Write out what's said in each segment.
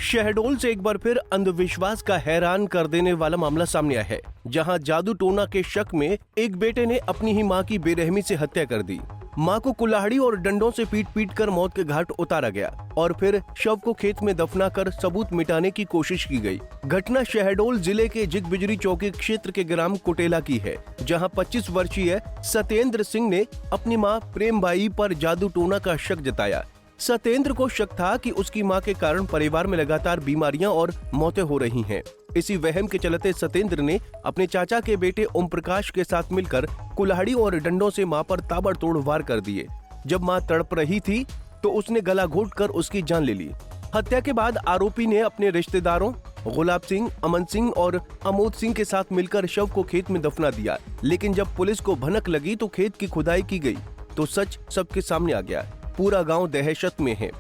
शहडोल से एक बार फिर अंधविश्वास का हैरान कर देने वाला मामला सामने आया है, जहां जादू टोना के शक में एक बेटे ने अपनी ही मां की बेरहमी से हत्या कर दी। मां को कुल्हाड़ी और डंडों से पीट पीट कर मौत के घाट उतारा गया और फिर शव को खेत में दफना कर सबूत मिटाने की कोशिश की गई। घटना शहडोल जिले के जिगबिजरी चौकी क्षेत्र के ग्राम कोटेला की है, जहां 25 वर्षीय सत्येंद्र सिंह ने अपनी मां प्रेमबाई पर जादू टोना का शक जताया। सत्येंद्र को शक था कि उसकी मां के कारण परिवार में लगातार बीमारियां और मौतें हो रही हैं। इसी वहम के चलते सत्येंद्र ने अपने चाचा के बेटे ओम प्रकाश के साथ मिलकर कुल्हाड़ी और डंडों से मां पर ताबड़तोड़ वार कर दिए। जब मां तड़प रही थी तो उसने गला घोंटकर उसकी जान ले ली। हत्या के बाद आरोपी ने अपने रिश्तेदारों गुलाब सिंह, अमन सिंह और अमोद सिंह के साथ मिलकर शव को खेत में दफना दिया। लेकिन जब पुलिस को भनक लगी तो खेत की खुदाई की गई तो सच सबके सामने आ गया। पूरा गांव दहशत में है।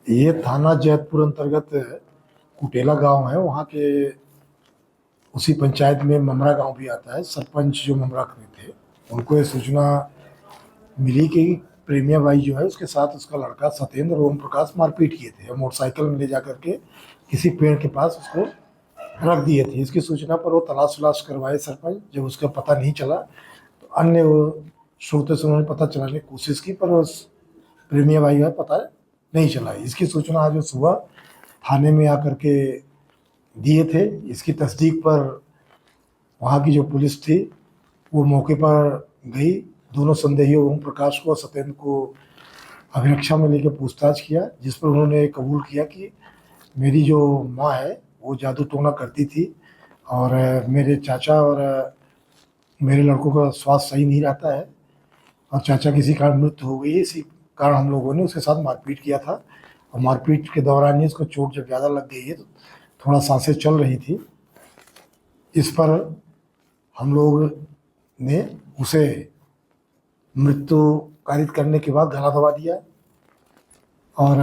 ये थाना जैतपुर अंतर्गत कुटेला गांव है। वहाँ के उसी पंचायत में ममरा गांव भी आता है। सरपंच जो ममरा के थे उनको ये सूचना मिली कि प्रेमिया बाई जो है उसके साथ उसका लड़का सत्येंद्र ओम प्रकाश मारपीट किए थे। मोटरसाइकिल में ले जाकर के किसी पेड़ के पास उसको रख दिए थे। इसकी सूचना पर वो तलाश वलाश करवाए सरपंच। जब उसका पता नहीं चला तो अन्य श्रोते से उन्होंने पता चलाने की कोशिश की, पर उस प्रेमिया बाई का पता नहीं चला। इसकी सूचना आज सुबह थाने में आकर के दिए थे। इसकी तस्दीक पर वहाँ की जो पुलिस थी वो मौके पर गई। दोनों संदेहियों ओम प्रकाश को और सत्येंद्र को अभिरक्षा में लेकर पूछताछ किया, जिस पर उन्होंने कबूल किया कि मेरी जो माँ है वो जादू टोना करती थी और मेरे चाचा और मेरे लड़कों का स्वास्थ्य सही नहीं रहता है और चाचा किसी कारण मृत्यु हो गई है। इसी कारण हम लोगों ने उसके साथ मारपीट किया था और मारपीट के दौरान ही उसको चोट जब ज़्यादा लग गई है तो थोड़ा सांसें चल रही थी। इस पर हम लोग ने उसे मृत्यु कारित करने के बाद गला दबा दिया और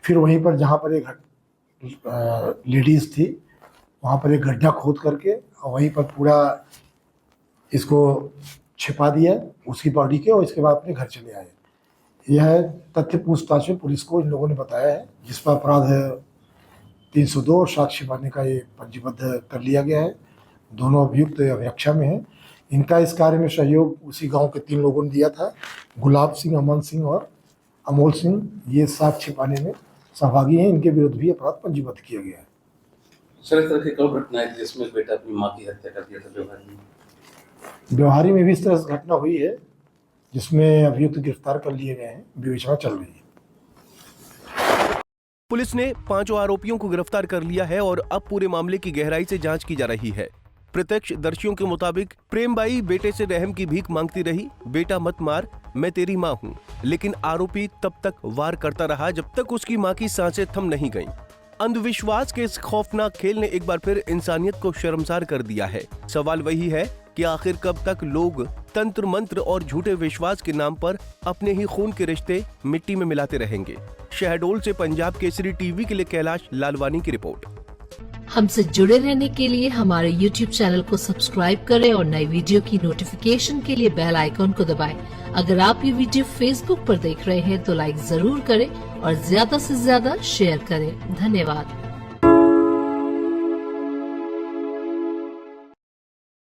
फिर वहीं पर जहाँ पर एक लेडीज़ थी वहाँ पर एक गड्ढा खोद करके और वहीं पर पूरा इसको छिपा दिया उसकी बॉडी के और इसके बाद अपने घर चले आए। यह तथ्य पूछताछ में पुलिस को इन लोगों ने बताया है, जिस पर अपराध है 302 और साक्ष्य छिपाने का ये पंजीबद्ध कर लिया गया है। दोनों अभियुक्त अभिरक्षा में हैं। इनका इस कार्य में सहयोग उसी गांव के 3 लोगों ने दिया था, गुलाब सिंह, अमन सिंह और अमोल सिंह। ये साक्ष्य छिपाने में सहभागी हैं। इनके विरुद्ध भी अपराध पंजीबद्ध किया गया है। सर, इस तरह की कई घटनाएं जिसमें बेटा अपनी मां की हत्या कर दिया था व्यवहारी में भी इस तरह से घटना हुई है, जिसमें अभियुक्त गिरफ्तार कर लिए गए हैं। विवेचना चल रही है। पुलिस ने 5 आरोपियों को गिरफ्तार कर लिया है और अब पूरे मामले की गहराई से जांच की जा रही है। प्रत्यक्षदर्शियों के मुताबिक प्रेमबाई बेटे से रहम की भीख मांगती रही, बेटा मत मार, मैं तेरी मां हूं। लेकिन आरोपी तब तक वार करता रहा जब तक उसकी मां की सांसें थम नहीं गईं। अंधविश्वास के इस खौफनाक खेल ने एक बार फिर इंसानियत को शर्मसार कर दिया है। सवाल वही है कि आखिर कब तक लोग तंत्र मंत्र और झूठे विश्वास के नाम पर अपने ही खून के रिश्ते मिट्टी में मिलाते रहेंगे। शहडोल से पंजाब केसरी टीवी के लिए कैलाश लालवानी की रिपोर्ट। हमसे जुड़े रहने के लिए हमारे YouTube चैनल को सब्सक्राइब करें और नई वीडियो की नोटिफिकेशन के लिए बेल आइकॉन को दबाएं। अगर आप ये वीडियो Facebook पर देख रहे हैं तो लाइक जरूर करें और ज्यादा से ज्यादा शेयर करें। धन्यवाद।